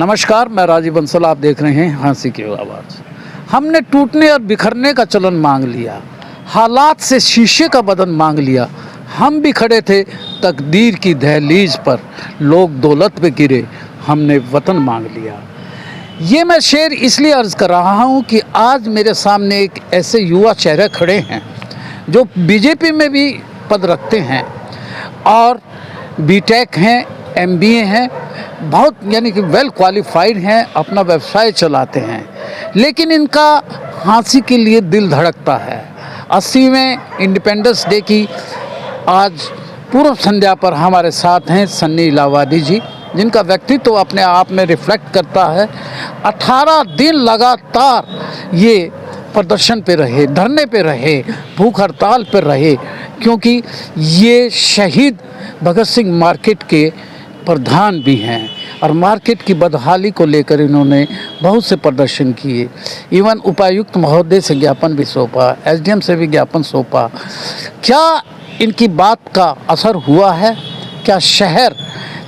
नमस्कार, मैं राजीव बंसल। आप देख रहे हैं हंसी की आवाज़। हमने टूटने और बिखरने का चलन मांग लिया, हालात से शीशे का बदन मांग लिया। हम भी खड़े थे तकदीर की दहलीज पर, लोग दौलत पे गिरे, हमने वतन मांग लिया। ये मैं शेर इसलिए अर्ज़ कर रहा हूँ कि आज मेरे सामने एक ऐसे युवा चेहरे खड़े हैं जो बीजेपी में भी पद रखते हैं और बीटेक हैं, एमबीए हैं, बहुत यानी कि वेल क्वालिफाइड हैं, अपना व्यवसाय चलाते हैं, लेकिन इनका हाँसी के लिए दिल धड़कता है। 80वें इंडिपेंडेंस डे की आज पूर्व संध्या पर हमारे साथ हैं सन्नी इलाहाबादी जी, जिनका व्यक्तित्व तो अपने आप में रिफ्लेक्ट करता है। 18 दिन लगातार ये प्रदर्शन पे रहे, धरने पे रहे, भूख हड़ताल पर रहे, क्योंकि ये शहीद भगत सिंह मार्केट के प्रधान भी हैं और मार्केट की बदहाली को लेकर इन्होंने बहुत से प्रदर्शन किए। इवन उपायुक्त महोदय से ज्ञापन भी सौंपा, एसडीएम से भी ज्ञापन सौंपा। क्या इनकी बात का असर हुआ है? क्या शहर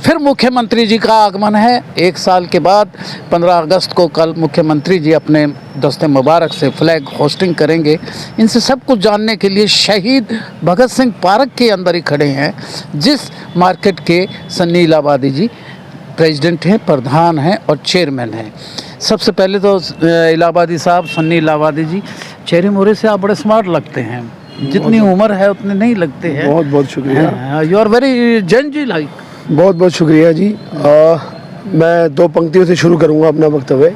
फिर मुख्यमंत्री जी का आगमन है? 1 साल के बाद 15 अगस्त को कल मुख्यमंत्री जी अपने दस्ते मुबारक से फ्लैग होस्टिंग करेंगे। इनसे सब कुछ जानने के लिए शहीद भगत सिंह पार्क के अंदर ही खड़े हैं, जिस मार्केट के सन्नी इलाहाबादी जी प्रेसिडेंट हैं, प्रधान हैं और चेयरमैन हैं। सबसे पहले तो इलाहाबादी साहब, सन्नी इलाहाबादी जी, चेहरे मोहरे से आप बड़े स्मार्ट लगते हैं, जितनी उम्र है उतने नहीं लगते हैं। बहुत बहुत शुक्रिया। You are very Gen Z like. बहुत बहुत शुक्रिया जी। मैं 2 पंक्तियों से शुरू करूंगा अपना वक्तव्य।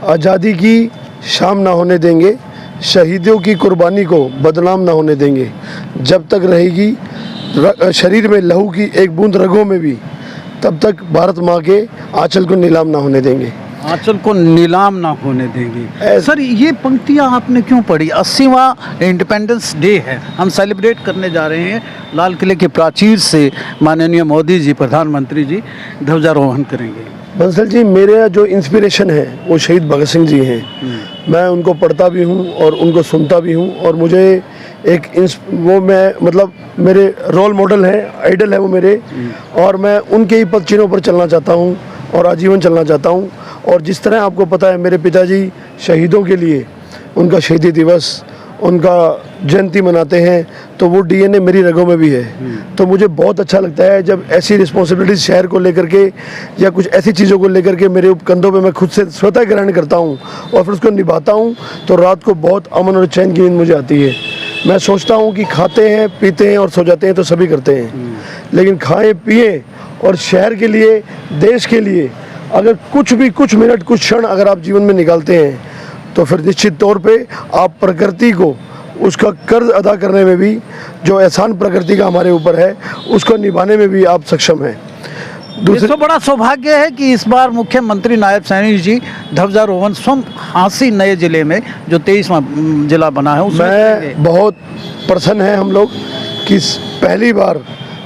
आज़ादी की शाम ना होने देंगे, शहीदों की कुर्बानी को बदनाम ना होने देंगे। जब तक रहेगी शरीर में लहू की एक बूंद रगों में भी, तब तक भारत माँ के आंचल को नीलाम ना होने देंगे। आंचल को नीलाम ना होने देंगे। सर, ये पंक्तियाँ आपने क्यों पढ़ी? 80वां इंडिपेंडेंस डे है, हम सेलिब्रेट करने जा रहे हैं। लाल किले के प्राचीर से माननीय मोदी जी, प्रधानमंत्री जी ध्वजारोहण करेंगे। बंसल जी, मेरा जो इंस्पिरेशन है वो शहीद भगत सिंह जी हैं। मैं उनको पढ़ता भी हूँ और उनको सुनता भी हूँ, और मुझे एक वो मैं मतलब मेरे रोल मॉडल है, आइडल है वो मेरे, और मैं उनके ही पद चिन्हों पर चलना चाहता हूँ और आजीवन चलना चाहता हूँ। और जिस तरह आपको पता है, मेरे पिताजी शहीदों के लिए उनका शहीदी दिवस, उनका जयंती मनाते हैं, तो वो डीएनए मेरी रगों में भी है। तो मुझे बहुत अच्छा लगता है जब ऐसी रिस्पॉन्सिबिलिटीज शहर को लेकर के या कुछ ऐसी चीज़ों को लेकर के मेरे कंधों पे मैं खुद से स्वतः ग्रहण करता हूँ और फिर उसको निभाता हूँ, तो रात को बहुत अमन और चैन की नींद मुझे आती है। मैं सोचता हूँ कि खाते हैं, पीते हैं और सो जाते हैं तो सभी करते हैं, लेकिन खाएं पिएं और शहर के लिए, देश के लिए अगर कुछ मिनट, कुछ क्षण अगर आप जीवन में निकालते हैं, तो फिर निश्चित तौर पे आप प्रकृति को उसका कर्ज अदा करने में भी, जो एहसान प्रकृति का हमारे ऊपर है, उसको निभाने में भी आप सक्षम हैं। दूसरा बड़ा सौभाग्य है कि इस बार मुख्यमंत्री नायब सैनी जी ध्वजारोहण स्वयं हाँसी नए जिले में, जो 23वां जिला बना है, उसमें बहुत प्रसन्न है हम लोग कि पहली बार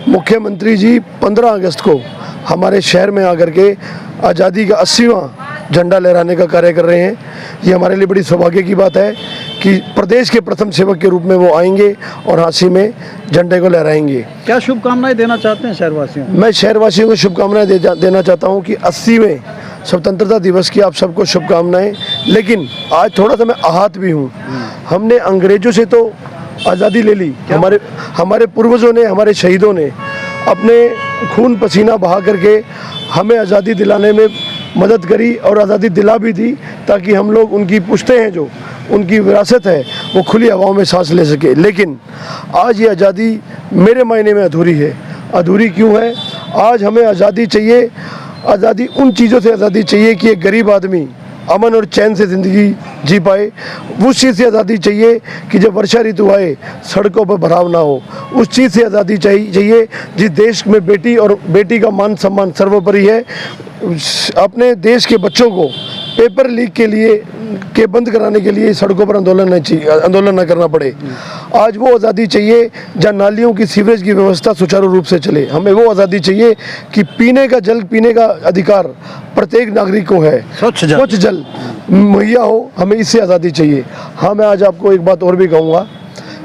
मुख्यमंत्री जी 15 अगस्त को हमारे शहर में आकर के आज़ादी का 80वां झंडा लहराने का कार्य कर रहे हैं। ये हमारे लिए बड़ी सौभाग्य की बात है कि प्रदेश के प्रथम सेवक के रूप में वो आएंगे और हाँसी में झंडे को लहराएंगे। क्या शुभकामनाएं देना चाहते हैं शहरवासियों को? मैं शहरवासियों को शुभकामनाएं देना चाहता हूँ कि 80वें स्वतंत्रता दिवस की आप सबको शुभकामनाएं। लेकिन आज थोड़ा सा मैं आहत भी हूँ। हमने अंग्रेजों से तो आज़ादी ले ली, हमारे पूर्वजों ने, हमारे शहीदों ने अपने खून पसीना बहा करके हमें आज़ादी दिलाने में मदद करी और आज़ादी दिला भी दी, ताकि हम लोग उनकी पुश्तें हैं, जो उनकी विरासत है, वो खुली हवाओं में सांस ले सके। लेकिन आज ये आज़ादी मेरे मायने में अधूरी है। अधूरी क्यों है? आज हमें आज़ादी चाहिए, आज़ादी उन चीज़ों से आज़ादी चाहिए कि एक गरीब आदमी अमन और चैन से ज़िंदगी जी पाए। उस चीज़ से आज़ादी चाहिए कि जब वर्षा ऋतु आए सड़कों पर भराव ना हो। उस चीज़ से आज़ादी चाहिए जिस देश में बेटी और बेटी का मान सम्मान सर्वोपरि है। अपने देश के बच्चों को पेपर लीक के बंद कराने के लिए सड़कों पर आंदोलन न करना पड़े। आज वो आज़ादी चाहिए जहाँ नालियों की, सीवरेज की व्यवस्था सुचारू रूप से चले। हमें वो आज़ादी चाहिए कि पीने का जल, पीने का अधिकार प्रत्येक नागरिक को है, स्वच्छ जल मुहैया हो। हमें इससे आज़ादी चाहिए। हाँ, मैं आज आपको एक बात और भी कहूँगा।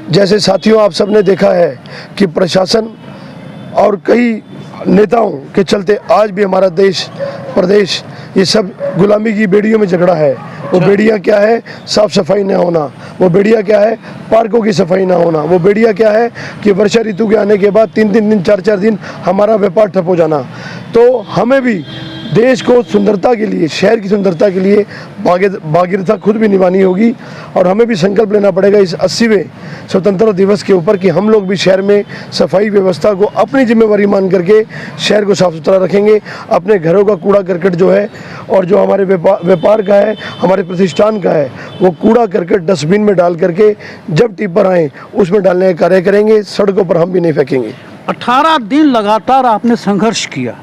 जैसे साथियों, आप सबने देखा है कि प्रशासन और कई नेताओं के चलते आज भी हमारा देश, प्रदेश ये सब गुलामी की बेड़ियों में झगड़ा है। वो बेड़ियाँ क्या है? साफ सफाई ना होना। वो बेड़ियाँ क्या है? पार्कों की सफाई ना होना। वो बेड़ियाँ क्या है कि वर्षा ऋतु के आने के बाद 3-3 दिन 4-4 दिन हमारा व्यापार ठप हो जाना। तो हमें भी देश को सुंदरता के लिए, शहर की सुंदरता के लिए भागीरथता खुद भी निभानी होगी और हमें भी संकल्प लेना पड़ेगा इस 80वें स्वतंत्रता दिवस के ऊपर कि हम लोग भी शहर में सफाई व्यवस्था को अपनी जिम्मेवारी मान करके शहर को साफ सुथरा रखेंगे। अपने घरों का कूड़ा करकट जो है और जो हमारे व्यापार का है, हमारे प्रतिष्ठान का है, वो कूड़ा करकट डस्टबिन में डाल करके जब टिप्पर आएँ उसमें डालने का कार्य करेंगे। सड़कों पर हम भी नहीं फेंकेंगे। 18 दिन लगातार आपने संघर्ष किया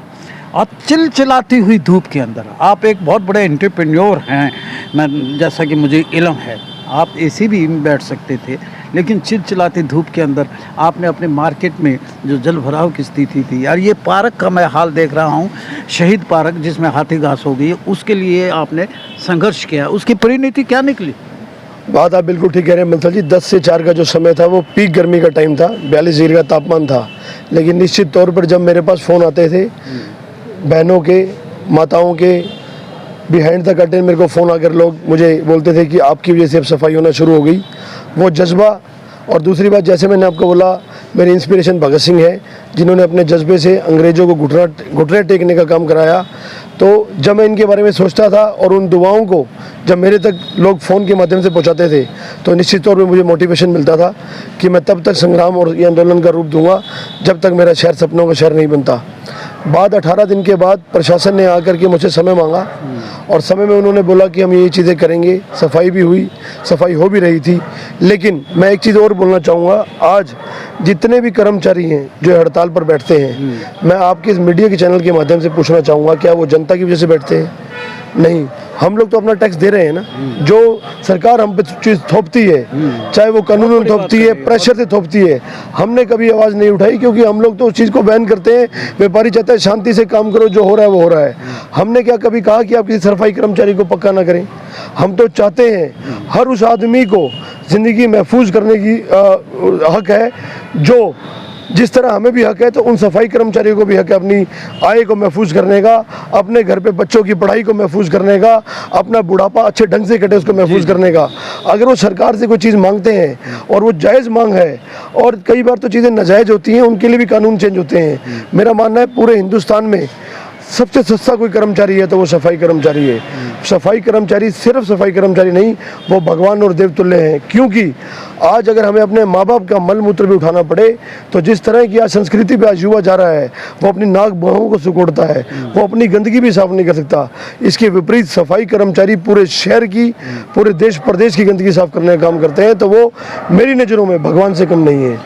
और चिलचिलाती हुई धूप के अंदर। आप एक बहुत बड़े एंटरप्रेन्योर हैं, मैं जैसा कि मुझे इल्म है, आप एसी भी बैठ सकते थे, लेकिन चिलचिलाती धूप के अंदर आपने अपने मार्केट में जो जल भराव की स्थिति थी, यार ये पार्क का मैं हाल देख रहा हूँ, शहीद पार्क जिसमें हाथी घास हो गई, उसके लिए आपने संघर्ष किया, उसकी परिणति क्या निकली? बात आप बिल्कुल ठीक कह रहे हैं मंथल जी। 10 से 4 का जो समय था वो पीक गर्मी का टाइम था, 42 डिग्री का तापमान था। लेकिन निश्चित तौर पर जब मेरे पास फ़ोन आते थे बहनों के, माताओं के, बिहाइंड द कर्टेन मेरे को फ़ोन आकर लोग मुझे बोलते थे कि आपकी वजह से अब सफाई होना शुरू हो गई, वो जज्बा। और दूसरी बात, जैसे मैंने आपको बोला, मेरी इंस्पिरेशन भगत सिंह है, जिन्होंने अपने जज्बे से अंग्रेज़ों को घुटने टेकने का काम कराया। तो जब मैं इनके बारे में सोचता था और उन दुआओं को जब मेरे तक लोग फ़ोन के माध्यम से पहुंचाते थे, तो निश्चित तौर पे मुझे मोटिवेशन मिलता था कि मैं तब तक संग्राम और ये आंदोलन का रूप दूंगा जब तक मेरा शहर सपनों का शहर नहीं बनता। बाद 18 दिन के बाद प्रशासन ने आकर के मुझसे समय मांगा और समय में उन्होंने बोला कि हम ये चीज़ें करेंगे। सफाई भी हुई, सफाई हो भी रही थी। लेकिन मैं एक चीज़ और बोलना चाहूँगा, आज जितने भी कर्मचारी हैं जो हड़ताल पर बैठते हैं, मैं आपके इस मीडिया के चैनल के माध्यम से पूछना चाहूँगा, क्या वो जनता की वजह से बैठते हैं? नहीं, हम लोग तो अपना टैक्स दे रहे हैं ना। जो सरकार हम पे चीज़ थोपती है, चाहे वो कानून थोपती है, प्रेशर से थोपती है, हमने कभी आवाज़ नहीं उठाई, क्योंकि हम लोग तो उस चीज़ को बैन करते हैं। व्यापारी चाहता है शांति से काम करो, जो हो रहा है वो हो रहा है। हमने क्या कभी कहा कि आप किसी सफाई कर्मचारी को पक्का ना करें? हम तो चाहते हैं हर उस आदमी को ज़िंदगी महफूज करने की हक है, जो जिस तरह हमें भी हक है, तो उन सफाई कर्मचारियों को भी हक है अपनी आय को महफूज करने का, अपने घर पे बच्चों की पढ़ाई को महफूज करने का, अपना बुढ़ापा अच्छे ढंग से कटे उसको महफूज करने का। अगर वो सरकार से कोई चीज़ मांगते हैं और वो जायज़ मांग है, और कई बार तो चीज़ें नाजायज़ होती हैं, उनके लिए भी कानून चेंज होते हैं। मेरा मानना है पूरे हिंदुस्तान में सबसे सस्ता कोई कर्मचारी है तो वो सफाई कर्मचारी है। सफाई कर्मचारी सिर्फ सफाई कर्मचारी नहीं, वो भगवान और देवतुल्य हैं। क्योंकि आज अगर हमें अपने माँ बाप का मल मूत्र भी उठाना पड़े, तो जिस तरह की आज संस्कृति पे आज युवा जा रहा है, वो अपनी नाक बाहों को सिकोड़ता है, वो अपनी गंदगी भी साफ नहीं कर सकता। इसके विपरीत सफाई कर्मचारी पूरे शहर की, पूरे देश प्रदेश की गंदगी साफ करने का काम करते हैं। तो वो मेरी नज़रों में भगवान से कम नहीं है।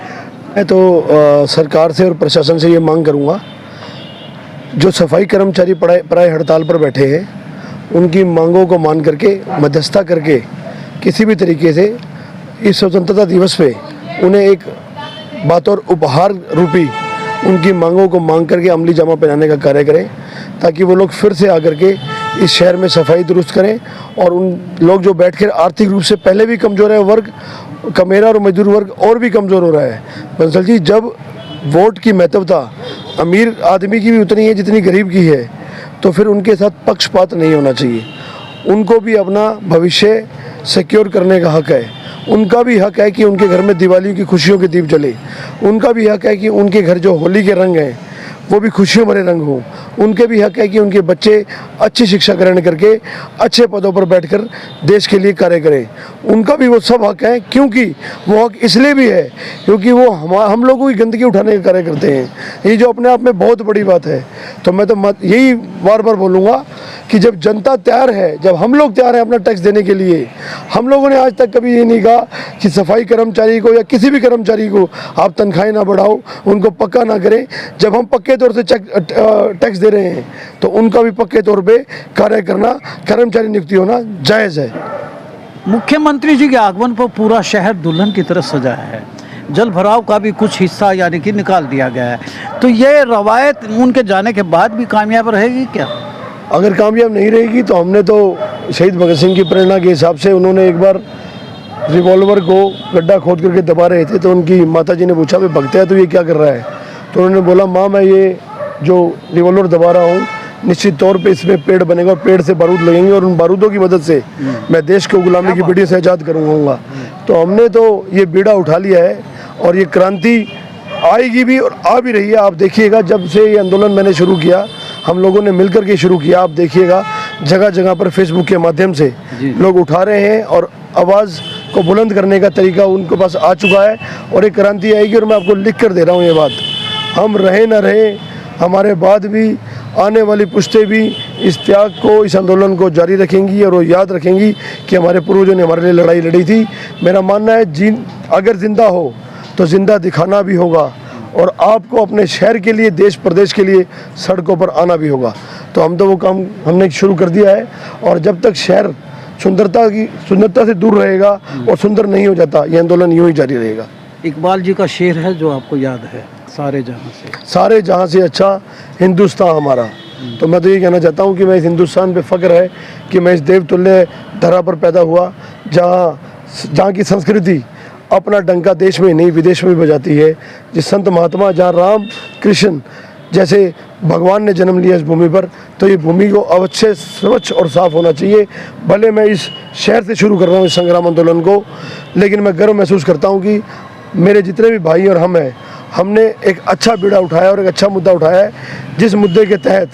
मैं तो सरकार से और प्रशासन से ये मांग करूँगा, जो सफाई कर्मचारी पराए हड़ताल पर बैठे हैं, उनकी मांगों को मान करके, मध्यस्थता करके, किसी भी तरीके से इस स्वतंत्रता दिवस पे उन्हें एक बतौर उपहार रूपी उनकी मांगों को मांग करके अमली जामा पहनाने का कार्य करें, ताकि वो लोग फिर से आकर के इस शहर में सफाई दुरुस्त करें। और उन लोग जो बैठकर आर्थिक रूप से पहले भी कमज़ोर है वर्ग, कमेरा और मजदूर वर्ग और भी कमज़ोर हो रहा है। बंसल जी, जब वोट की महत्वता अमीर आदमी की भी उतनी है जितनी गरीब की है, तो फिर उनके साथ पक्षपात नहीं होना चाहिए। उनको भी अपना भविष्य सिक्योर करने का हक है। उनका भी हक है कि उनके घर में दिवाली की खुशियों के दीप जले। उनका भी हक है कि उनके घर जो होली के रंग हैं वो भी खुशियों भरे रंग हों। उनके भी हक है कि उनके बच्चे अच्छी शिक्षा ग्रहण करके अच्छे पदों पर बैठकर देश के लिए कार्य करें। उनका भी वो सब हक है, क्योंकि वो हक इसलिए भी है क्योंकि वो हम लोगों की गंदगी उठाने का कार्य करते हैं। ये जो अपने आप में बहुत बड़ी बात है। तो मैं तो यही बार बार बोलूँगा कि जब जनता तैयार है, जब हम लोग तैयार हैं अपना टैक्स देने के लिए, हम लोगों ने आज तक कभी ये नहीं कहा कि सफाई कर्मचारी को या किसी भी कर्मचारी को आप तनख्वाहें ना बढ़ाओ, उनको पक्का ना करें। जब हम पक्के तौर से टैक्स दे रहे हैं, तो उनका भी पक्के तौर पे कार्य करना, कर्मचारी नियुक्ति होना जायज़ है। मुख्यमंत्री जी के आगमन पर पूरा शहर दुल्हन की तरह सजा है। जल भराव का भी कुछ हिस्सा यानी कि निकाल दिया गया है। तो ये रवायत उनके जाने के बाद भी कामयाब रहेगी क्या? अगर कामयाब नहीं रहेगी तो हमने तो शहीद भगत सिंह की प्रेरणा के हिसाब से, उन्होंने एक बार रिवॉल्वर को गड्ढा खोद करके दबा रहे थे, तो उनकी माताजी ने पूछा, भाई भगत है तो ये क्या कर रहा है? तो उन्होंने बोला, माँ मैं ये जो रिवॉल्वर दबा रहा हूँ निश्चित तौर पे इसमें पेड़ बनेगा और पेड़ से बारूद लगेंगे और उन बारूदों की मदद से मैं देश को गुलामी की बीड़ी से आज़ाद करूँगा। तो हमने तो ये बीड़ा उठा लिया है और ये क्रांति आएगी भी और आ भी रही है। आप देखिएगा, जब से ये आंदोलन मैंने शुरू किया, हम लोगों ने मिलकर के शुरू किया, आप देखिएगा जगह जगह पर फेसबुक के माध्यम से लोग उठा रहे हैं और आवाज़ को बुलंद करने का तरीका उनके पास आ चुका है और एक क्रांति आएगी। और मैं आपको लिख कर दे रहा हूँ ये बात, हम रहे न रहे, हमारे बाद भी आने वाली पुश्तें भी इस त्याग को, इस आंदोलन को जारी रखेंगी और वो याद रखेंगी कि हमारे पूर्वजों ने हमारे लिए लड़ाई लड़ी थी। मेरा मानना है अगर ज़िंदा हो तो ज़िंदा दिखाना भी होगा और आपको अपने शहर के लिए, देश प्रदेश के लिए सड़कों पर आना भी होगा। तो हम तो वो काम हमने शुरू कर दिया है और जब तक शहर सुंदरता से दूर रहेगा और सुंदर नहीं हो जाता, ये आंदोलन यूं ही जारी रहेगा। इकबाल जी का शेर है जो आपको याद है, सारे जहाँ से अच्छा हिंदुस्तान हमारा। तो मैं तो ये कहना चाहता हूँ कि मैं इस हिंदुस्तान पे फ़ख्र है कि मैं इस देवतुल्य धरा पर पैदा हुआ, जहाँ की संस्कृति अपना डंका देश में नहीं विदेश में भी बजाती है। जिस संत महात्मा, जहाँ राम कृष्ण जैसे भगवान ने जन्म लिया इस भूमि पर, तो ये भूमि को अवश्य स्वच्छ और साफ होना चाहिए। भले मैं इस शहर से शुरू कर रहा हूँ इस संग्राम आंदोलन को, लेकिन मैं गर्व महसूस करता हूँ कि मेरे जितने भी भाई और हम हैं, हमने एक अच्छा बीड़ा उठाया और एक अच्छा मुद्दा उठाया है, जिस मुद्दे के तहत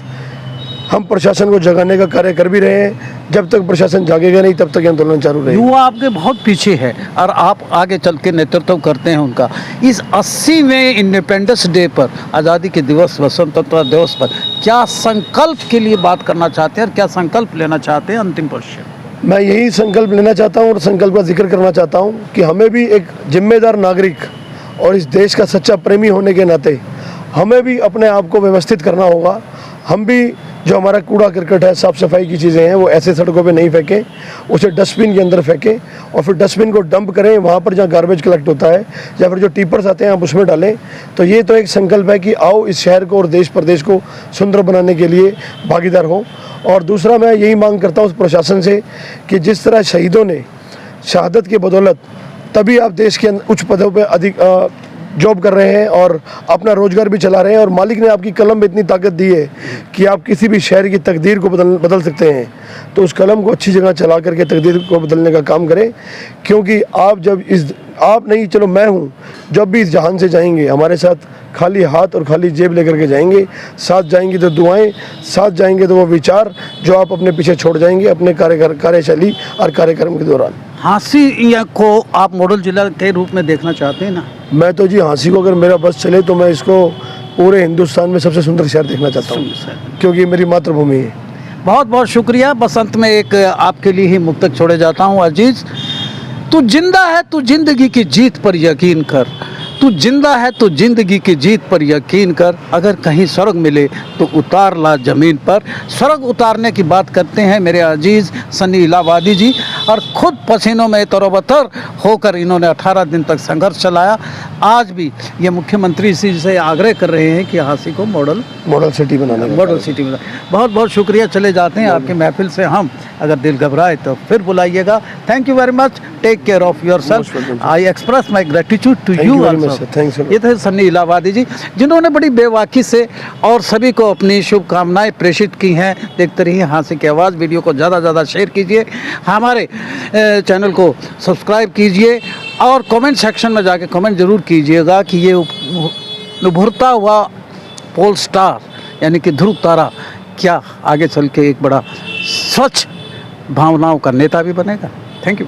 हम प्रशासन को जगाने का कार्य कर भी रहे हैं। जब तक प्रशासन जागेगा नहीं, तब तक आंदोलन चालू रहेगा। युवा आपके बहुत पीछे है और आप आगे चल के नेतृत्व करते हैं उनका। इस 80वें इंडिपेंडेंस डे पर, आज़ादी के दिवस पर, स्वतंत्रता दिवस पर क्या संकल्प के लिए बात करना चाहते हैं और क्या संकल्प लेना चाहते हैं? अंतिम क्वेश्चन। मैं यही संकल्प लेना चाहता हूँ और संकल्प का जिक्र करना चाहता हूँ कि हमें भी एक जिम्मेदार नागरिक और इस देश का सच्चा प्रेमी होने के नाते हमें भी अपने आप को व्यवस्थित करना होगा। हम भी जो हमारा कूड़ा करकट है, साफ़ सफाई की चीज़ें हैं, वो ऐसे सड़कों पे नहीं फेंकें, उसे डस्टबिन के अंदर फेंकें और फिर डस्टबिन को डंप करें वहाँ पर जहाँ गार्बेज कलेक्ट होता है, या फिर जो टीपर्स आते हैं आप उसमें डालें। तो ये तो एक संकल्प है कि आओ इस शहर को और देश प्रदेश को सुंदर बनाने के लिए भागीदार हों। और दूसरा, मैं यही मांग करता हूँ उस प्रशासन से कि जिस तरह शहीदों ने शहादत की बदौलत तभी आप देश के उच्च पदों पर अधिक जॉब कर रहे हैं और अपना रोजगार भी चला रहे हैं, और मालिक ने आपकी कलम में इतनी ताकत दी है कि आप किसी भी शहर की तकदीर को बदल सकते हैं। तो उस कलम को अच्छी जगह चला करके तकदीर को बदलने का काम करें, क्योंकि आप जब आप नहीं, चलो मैं हूँ, जब भी इस जहान से जाएंगे हमारे साथ खाली हाथ और खाली जेब लेकर के जाएंगे। साथ जाएंगे तो दुआएं, साथ जाएंगे तो वो विचार जो आप अपने पीछे छोड़ जाएंगे अपने कार्यशैली और कार्यक्रम के दौरान। हाँसी को आप मॉडल जिला के रूप में देखना चाहते हैं ना? मैं तो जी हाँसी को, अगर मेरा बस चले तो मैं इसको पूरे हिंदुस्तान में सबसे सुंदर शहर देखना चाहता हूँ, क्योंकि मेरी मातृभूमि है। बहुत बहुत शुक्रिया। बस अंत में एक आपके लिए ही मुक्तक छोड़े जाता हूँ। अजीज, तू जिंदा है तो जिंदगी की जीत पर यकीन कर, तू जिंदा है तो जिंदगी की जीत पर यकीन कर, अगर कहीं स्वर्ग मिले तो उतार ला ज़मीन पर। स्वर्ग उतारने की बात करते हैं मेरे अजीज़ सन्नी इलाहाबादी जी, और ख़ुद पसीनों में तरोबतर होकर इन्होंने 18 दिन तक संघर्ष चलाया। आज भी ये मुख्यमंत्री जी से आग्रह कर रहे हैं कि हाँसी को मॉडल सिटी बनाने, बहुत बहुत शुक्रिया। चले जाते हैं, आपकी महफिल से हम अगर दिल घबराए तो फिर बुलाइएगा। Thank you very much, take care of yourself. I express my gratitude to you also. ये थे सन्नी इलाहाबादी जी, जिन्होंने बड़ी बेवाकी से और सभी को अपनी शुभकामनाएं प्रेषित की हैं। देखते रहिए हाँसी की आवाज़। वीडियो को ज़्यादा से ज़्यादा शेयर कीजिए, हमारे चैनल को सब्सक्राइब कीजिए और कमेंट सेक्शन में जाके कमेंट ज़रूर कीजिएगा कि ये उभरता हुआ पोल स्टार यानी कि ध्रुव तारा क्या आगे चल के एक बड़ा स्वच्छ भावनाओं का नेता भी बनेगा। Thank you.